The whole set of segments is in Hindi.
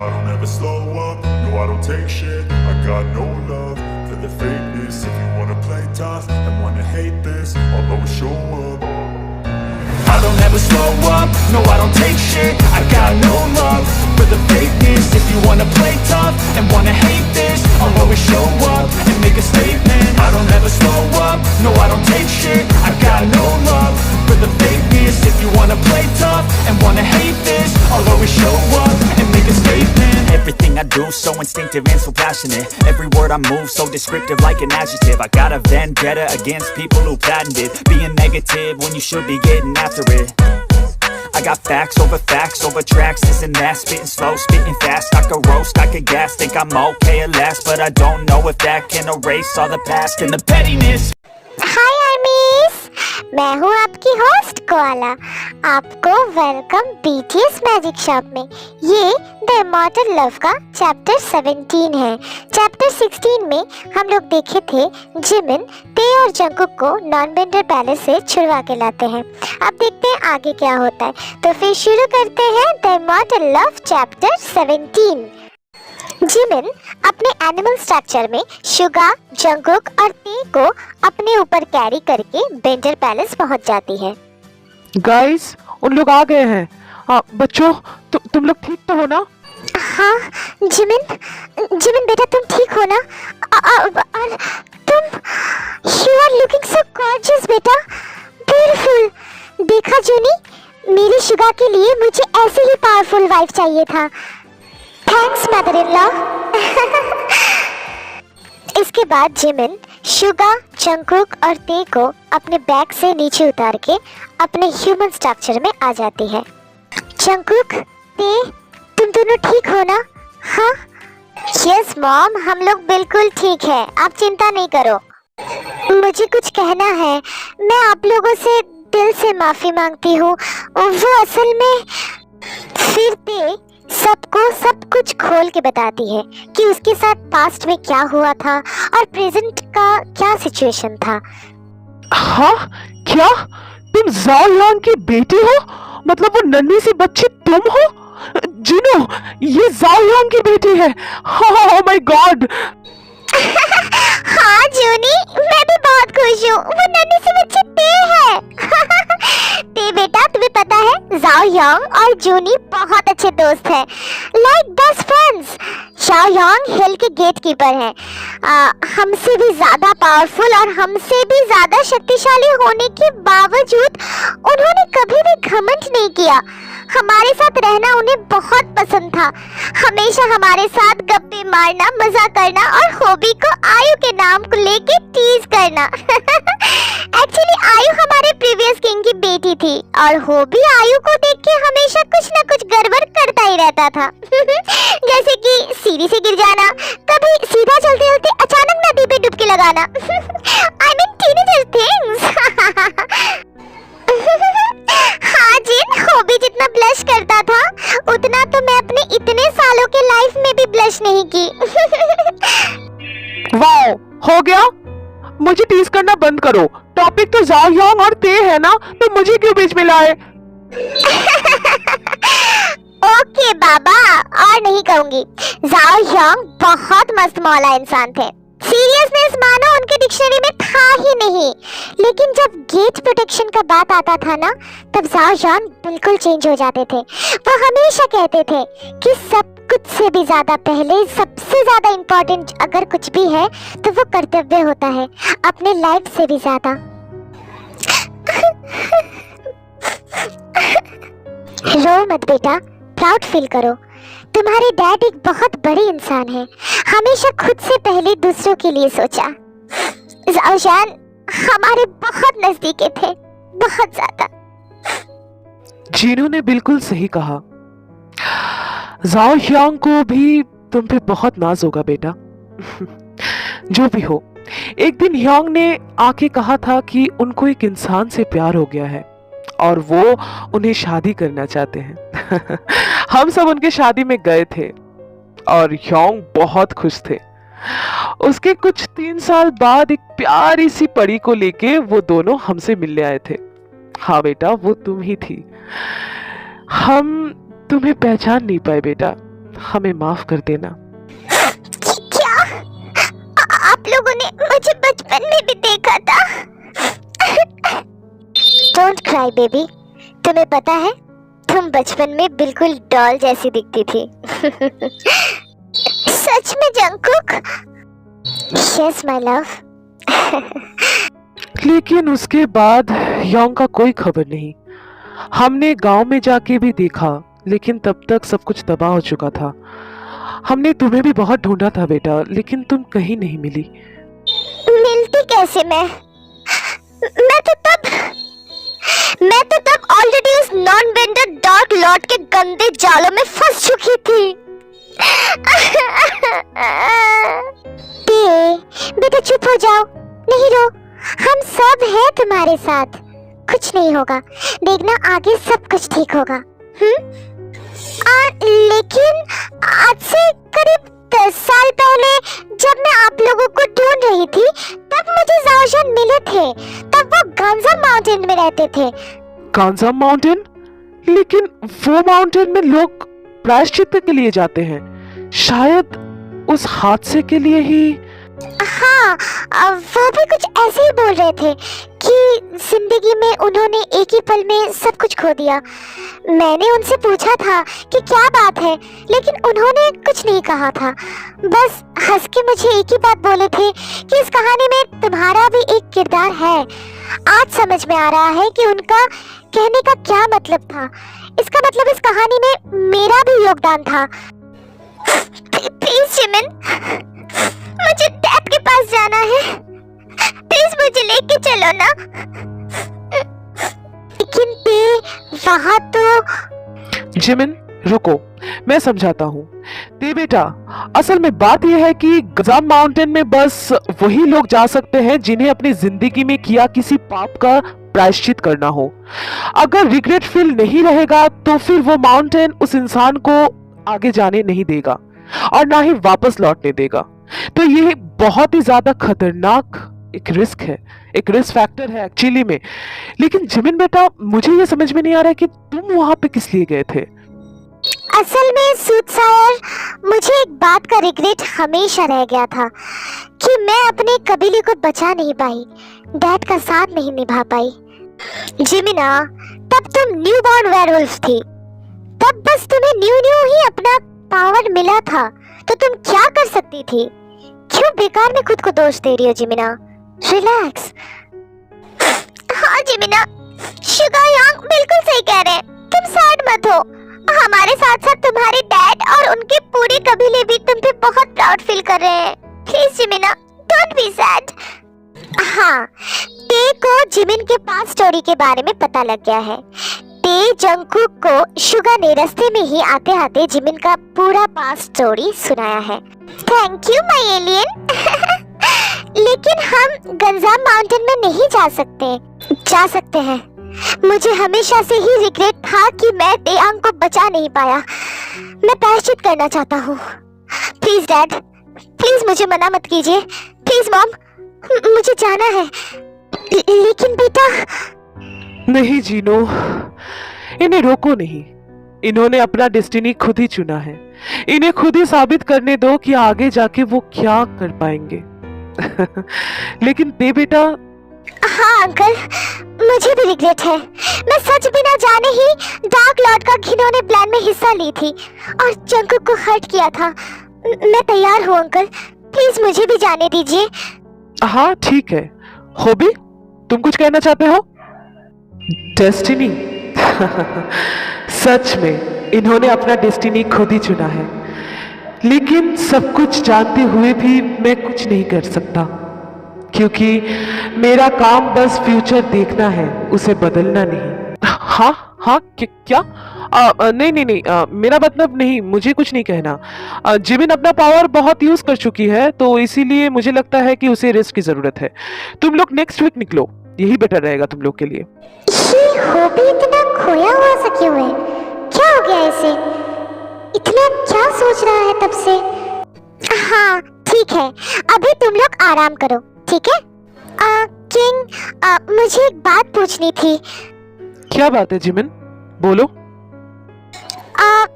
I don't ever slow up, no I don't take shit. I got no love for the fakeness. If you wanna play tough and wanna hate this, I'll always show up. I don't ever slow up, no I don't take shit. I got no love for the fakeness. If you wanna play tough and wanna hate this, I'll always show up and make a statement. I don't ever slow up, no I don't take shit. I got no love for the fakeness. If you wanna play tough and wanna hate this, I'll always show up and make a statement. Everything I do so instinctive and so passionate. Every word I move so descriptive like an adjective. I got a vendetta against people who patented being negative when you should be getting after it. I got facts over tracks, this and that. Spitting slow, spitting fast. I could roast, I could gas. Think I'm okay at last, but I don't know if that can erase all the past and the pettiness. हाय आर्मीज, मैं हूँ आपकी होस्ट कोआला। आपको वेलकम बीटीएस मैजिक शॉप में। ये द इमॉर्टल लव का चैप्टर 17 है। चैप्टर 16 में हम लोग देखे थे जिमिन ते और जंगकुक को नॉन बेंडर पैलेस से छुड़वा के लाते हैं। अब देखते हैं आगे क्या होता है। तो फिर शुरू करते हैं the immortal love chapter 17। Jimin अपने एनिमल स्ट्रक्चर में शुगा, जंगकुक और ते को अपने ऊपर कैरी करके बेंडर पैलेस पहुंच जाती है। गाइस, उन लोग आ गए हैं। बच्चों, तुम लोग ठीक तो हो ना? हाँ जिमिन बेटा, तुम ठीक हो ना? और तुम you are looking so gorgeous बेटा, ब्यूटीफुल। देखा जूनी, मेरी शुगा के लिए मुझे ऐसी ही पावरफुल वाइफ चाहिए था। Thanks mother in law. इसके बाद जिमिन शुगा, जंगकुक और ते को अपने बैग से नीचे उतार के अपने ह्यूमन स्ट्रक्चर में आ जाती है। जंगकुक, ते, तुम दोनों ठीक हो ना? हाँ यस मॉम, हम लोग बिल्कुल ठीक है, आप चिंता नहीं करो। मुझे कुछ कहना है। मैं आप लोगों से दिल से माफी मांगती हूँ। वो असल में फिर ते सबको सब कुछ खोल के बताती है कि उसके साथ पास्ट में क्या हुआ था और प्रेजेंट का क्या सिचुएशन था। हाँ, क्या तुम जाओ यांग की बेटी हो? मतलब वो नन्ही सी बच्ची तुम हो? जिनो, ये जाओ यांग की बेटी है। Oh my God. हाँ जूनी, मैं भी बहुत खुश हूँ। वो नन्ही सी बच्ची ते है। ते बेटा, तुम्हें पता है जाओ यांग और जूनी बहुत अच्छे दोस्त हैं, लाइक बेस्ट फ्रेंड्स। जाओ यांग हिल के गेट कीपर हैं। हमसे भी ज्यादा पावरफुल और हमसे भी ज्यादा शक्तिशाली होने के बावजूद उन्होंने कभी भी घमंड नहीं किया। हमारे साथ रहना उन्हें बहुत पसंद था। हमेशा हमारे साथ गप्पे मारना, मजा करना और हॉबी को आयु के नाम को लेके टीज करना। एक्चुअली आयु हमारे प्रीवियस किंग की बेटी थी और हॉबी आयु को देख के हमेशा कुछ ना कुछ गड़बड़ करता ही रहता था। जैसे कि सीढ़ी से गिर जाना, कभी सीधा चलते चलते अचानक नदी पे डुबकी लगाना। I mean teenager things. हाँ जिन, हॉबी जितना ब्लश करता था उतना तो मैं अपने इतने सालों के लाइफ में भी ब्लश नहीं की। वाओ, हो गया? मुझे टीज करना बंद करो। टॉपिक तो जाओ यांग और ते है ना, तो मुझे क्यों बीच में लाए? ओके बाबा, और नहीं कहूंगी। जाओ यांग बहुत मस्त मौला इंसान थे। सीरियसनेस मानो उनके डिक्शनरी में था ही नहीं। लेकिन जब गेट प्रोटेक्शन का बात आता था ना, तब जाओ यांग बिल्कुल चेंज हो जाते थे। वो हमेशा कहते थे कि सब कुछ से भी ज्यादा पहले, सबसे ज्यादा इम्पोर्टेंट अगर कुछ भी है तो वो कर्तव्य होता है, अपने लाइफ से भी ज्यादा। रो मत बेटा, प्राउड फील करो। तुम्हारे डैड एक बहुत बड़े इंसान हैं, हमेशा खुद से पहले दूसरों के लिए सोचा। जाओ यान हमारे बहुत नजदीके थे, बहुत ज्यादा। जिनो ने बिल्कुल सही कहा। जाओ यांग को भी तुम पे बहुत नाज होगा बेटा। जो भी हो, एक दिन यांग ने आके कहा था कि उनको एक इंसान से प्यार हो गया है और वो उन्हें शादी करना चाहते हैं। हम सब उनके शादी में गए थे और यांग बहुत खुश थे। उसके कुछ 3 साल बाद एक प्यारी सी परी को लेके वो दोनों हमसे मिलने आए थे। हाँ बेटा, वो तुम ही थी। हम तुम्हें पहचान नहीं पाए बेटा, हमें माफ कर देना। क्या आप लोगों ने मुझे बचपन में भी देखा था? डोंट क्राई बेबी, तुम्हें पता है तुम बचपन में बिल्कुल डॉल जैसी दिखती थी। सच में जंगकुक? Yes my love. लेकिन उसके बाद योंग का कोई खबर नहीं। हमने गांव में जाके भी देखा, लेकिन तब तक सब कुछ तबाह हो चुका था। हमने तुम्हें भी बहुत ढूंढा था बेटा, लेकिन तुम कहीं नहीं मिली। मिलती कैसे मैं तो तब ऑलरेडी उस नॉन बेंडर डार्क लॉर्ड के गंदे जालों में फंस चुकी थी। बेटा चुप हो जाओ, नहीं रो, हम सब हैं तुम्हारे साथ, कुछ नहीं होगा, देखना आगे सब कुछ ठीक होगा। लेकिन आज से करीब 10 साल पहले जब मैं आप लोगों को ढूंढ रही थी, तब मुझे जाओशान मिले थे। तब वो गांजा माउंटेन में रहते थे। गांजा माउंटेन? लेकिन वो माउंटेन में लोग प्रायश्चित के लिए जाते हैं, शायद उस हादसे के लिए ही। हाँ, वो भी कुछ ऐसे ही बोल रहे थे कि जिंदगी में उन्होंने एक ही पल में सब कुछ खो दिया। मैंने उनसे पूछा था कि क्या बात है, लेकिन उन्होंने कुछ नहीं कहा था, बस हंस के मुझे एक ही बात बोले थे कि इस कहानी में तुम्हारा भी एक किरदार है। आज समझ में आ रहा है कि उनका कहने का क्या मतलब था। इसका मतलब इस कहानी में मेरा भी योगदान था। प्लीज जिमिन, मुझे डैड के पास जाना है, प्लीज मुझे लेके चलो ना। लेकिन वहाँ तो। जिमिन रुको, मैं समझाता हूँ। ते बेटा, असल में बात यह है कि गांजा माउंटेन में बस वही लोग जा सकते हैं जिन्हें अपनी जिंदगी में किया किसी पाप का प्रायश्चित करना हो। अगर रिग्रेट फील नहीं रहेगा तो फिर वो माउंटेन उस इंसान को आगे जाने नहीं देगा और ना ही वापस लौटने देगा। तो ये बहुत ही ज्यादा खतरनाक एक रिस्क है, एक रिस्क फैक्टर है एक्चुअली में। लेकिन जिमिन बेटा, मुझे ये समझ में नहीं आ रहा है कि तुम वहां पे किस लिए गए थे। असल में सूटसायर, मुझे एक बात का रिग्रेट हमेशा रह गया था कि मैं अपने कबीले को बचा नहीं पाई, डैड का साथ नहीं निभा पाई। जिमिना, तब तुम न्यू बॉर्न वेयरवुल्फ थी, तब बस तुम्हें न्यू ही अपना पावर मिला था, तो तुम क्या कर सकती थी? क्यों बेकार में खुद को दोष दे रही हो जिमिना? रिलैक्स। हाँ जिमिना, शुगा यांग बिल्कुल सही कह रहे हैं, तुम सैड मत हो। हमारे साथ साथ तुम्हारे डैड और उनके पूरे कबीले भी तुम पे बहुत प्राउड फील कर रहे हैं। प्लीज जिमिना, डोंट बी सैड। हाँ, ते को जिमिन के पास स्टोरी के बारे में पता लग गया है। ते जंगकुक को शुगा ने रास्ते में ही आते आते जिमिन का पूरा पास्ट स्टोरी सुनाया है। Thank you my alien. लेकिन हम गंजा माउंटेन में नहीं जा सकते हैं। मुझे हमेशा से ही रिग्रेट था कि मैं तेयांग को बचा नहीं पाया। मैं प्रायश्चित करना चाहता हूँ। प्लीज डैड, प्लीज मुझे मना मत कीजिए। प्लीज मॉम, मुझे जाना है। लेकिन बेटा। नहीं जीनो, इन्हें रोको नहीं। इन्होंने अपना डेस्टिनी खुद ही चुना है। इन्हें खुद ही साबित करने दो कि आगे जाके वो क्या कर पाएंगे। लेकिन ते बेटा। हाँ अंकल, मुझे भी रिग्रेट है। मैं सच बिना जाने ही डार्क लॉर्ड का घिनौने प्लान में हिस्सा ली थी और जंगकुक को हर्ट किया था। मैं तैयार हूँ अंकल, प्लीज मुझे भी जाने दीजिए। हाँ ठीक है। होबी, तुम कुछ कहना चाहते हो? डेस्टिनी। सच में इन्होंने अपना डेस्टिनी खुद ही चुना है, लेकिन सब कुछ जानते हुए भी मैं कुछ नहीं कर सकता, क्योंकि मेरा काम बस फ्यूचर देखना है, उसे बदलना नहीं। हाँ हाँ, क्या? नहीं, मेरा मतलब नहीं, मुझे कुछ नहीं कहना। जिमिन अपना पावर बहुत यूज कर चुकी है, तो इसीलिए मुझे लगता है कि उसे रेस्ट की जरूरत है। तुम लोग नेक्स्ट वीक निकलो, यही बेटर रहेगा तुम लोग के लिए। ये होबी इतना खोया हुआ सा क्यों है? क्या हो गया इसे? इतना क्या सोच रहा है तब से? हाँ ठीक है, अभी तुम लोग आराम करो, ठीक है? किंग, मुझे एक बात पूछनी थी। क्या बात है जिमिन, बोलो।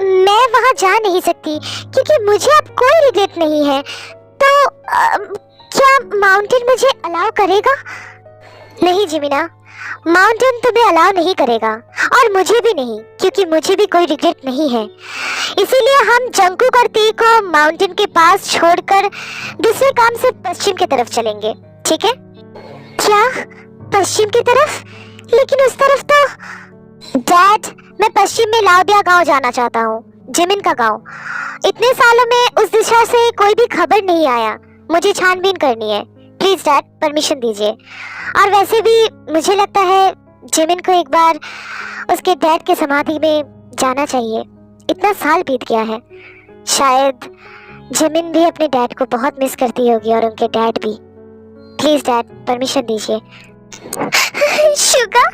मैं वहां जा नहीं सकती क्योंकि मुझे अब कोई रिग्रेट नहीं है। तो क्या माउंटेन मुझे अलाउ करेगा? नहीं जिमिना, माउंटेन तुम्हें अलाउ नहीं करेगा और मुझे भी नहीं, क्योंकि मुझे भी कोई रिग्रेट नहीं है। इसीलिए हम जंकुक और टी को माउंटेन के पास छोड़कर दूसरे काम से पश्चिम की तरफ चलेंगे, ठीक है? क्या पश्चिम की तरफ? लेकिन उस तरफ तो डैड, मैं पश्चिम में लाओदिया गांव जाना चाहता हूँ, जिमिन का गांव। इतने सालों में उस दिशा से कोई भी खबर नहीं आया, मुझे छानबीन करनी है। प्लीज डैड परमिशन दीजिए। और वैसे भी मुझे लगता है जिमिन को एक बार उसके डैड के समाधि में जाना चाहिए। इतना साल बीत गया है, शायद जिमिन भी अपने डैड को बहुत मिस करती होगी और उनके डैड भी। प्लीज डैड परमिशन दीजिए। शुगा?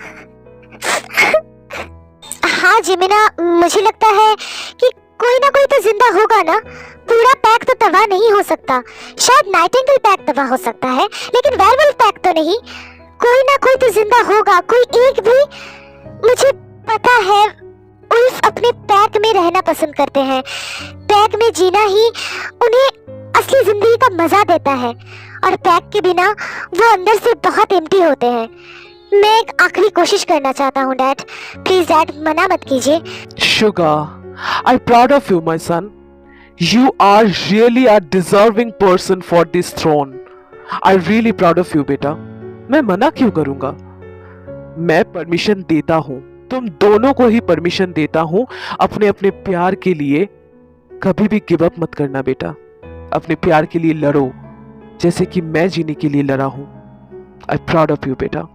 हाँ जिमिना, मुझे लगता है कि कोई ना कोई तो जिंदा होगा ना। पूरा पैक तो तबाह नहीं हो सकता, शायद नाइटिंगेल पैक तबाह हो सकता है, लेकिन वेयरवुल्फ पैक तो नहीं। कोई ना कोई तो जिंदा होगा, कोई एक भी। मुझे पता है उल्फ अपने पैक में रहना पसंद करते हैं। पैक में जीना ही उन्हें असली जिंदगी का मजा देता है, और पैक के बिना वो अंदर से बहुत एम्प्टी होते हैं। मैं एक आखिरी कोशिश करना चाहता हूँ डैड, प्लीज डैड मना मत कीजिए। Sugar, I'm proud of you, my son. You are really a deserving person for this throne. I'm really proud of you, बेटा। मैं मना क्यों करूंगा? मैं परमिशन देता हूँ, तुम दोनों को ही परमिशन देता हूँ। अपने अपने प्यार के लिए कभी भी गिव अप मत करना बेटा। अपने प्यार के लिए लड़ो, जैसे कि मैं जीने के लिए लड़ा हूँ। I'm proud of you, बेटा।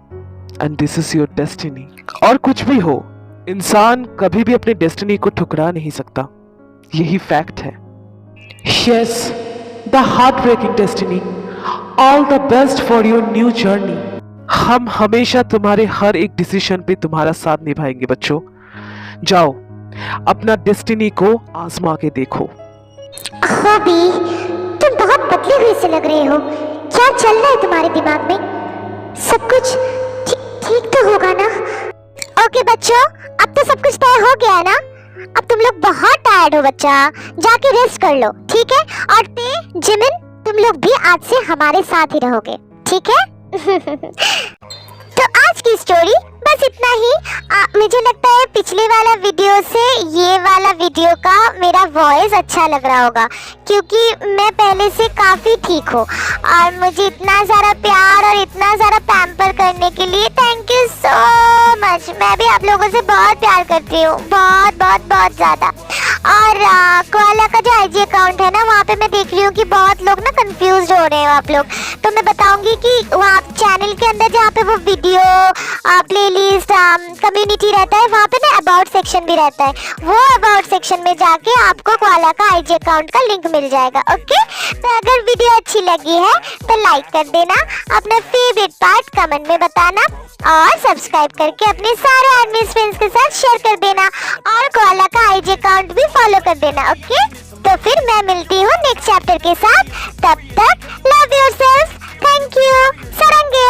And this is your destiny. और कुछ भी हो, इंसान कभी भी अपने डेस्टिनी को ठुकरा नहीं सकता, यही फैक्ट है। Yes, the heartbreaking destiny. All the best for your new journey. हम हमेशा तुम्हारे हर एक डिसीजन पे तुम्हारा साथ निभाएंगे बच्चों। जाओ, अपना डेस्टिनी को आजमा के देखो। हॉबी, तुम बहुत बदले हुए से लग रहे हो। क्या चल रहा है तुम्हारे दिमाग में? सब कुछ ठीक तो होगा ना? ओके बच्चों, अब तो सब कुछ तय हो गया है ना? अब तुम लोग बहुत टायर्ड हो बच्चा, जाके रेस्ट कर लो, ठीक है? और ते, जिमिन, तुम लोग भी आज से हमारे साथ ही रहोगे, ठीक है? तो आज की स्टोरी बस इतना ही। मुझे लगता है पिछले वाला वीडियो से ये वाला वीडियो का मेरा वॉइस अच्छा लग रहा होगा, क्योंकि मैं पहले से काफ़ी ठीक हूँ। और मुझे इतना सारा प्यार और इतना सारा पैम्पर करने के लिए थैंक यू सो मच। मैं भी आप लोगों से बहुत प्यार करती हूँ, बहुत बहुत बहुत ज़्यादा। और कोआला का जो आईजी अकाउंट है ना, वहाँ पे मैं देख रही हूँ कि बहुत लोग ना कंफ्यूज हो रहे हैं आप लोग। तो मैं बताऊंगी कि वहाँ चैनल के अंदर जहाँ पे वो वीडियो प्लेलिस्ट कम्युनिटी रहता है, वहाँ पे ना अबाउट सेक्शन भी रहता है। वो अबाउट सेक्शन में जाके आपको कोआला का आईजी अकाउंट का लिंक मिल जाएगा। ओके, तो अगर वीडियो अच्छी लगी है तो लाइक कर देना, अपना फेवरेट पार्ट कमेंट में बताना, और सब्सक्राइब करके अपने सारे आर्मी फ्रेंड्स के साथ शेयर कर देना, और कोआला का आईजी अकाउंट भी फॉलो कर देना। ओके, तो फिर मैं मिलती हूँ नेक्स्ट चैप्टर के साथ। तब तक लव योरसेल्फ, थैंक यू, सरंगे।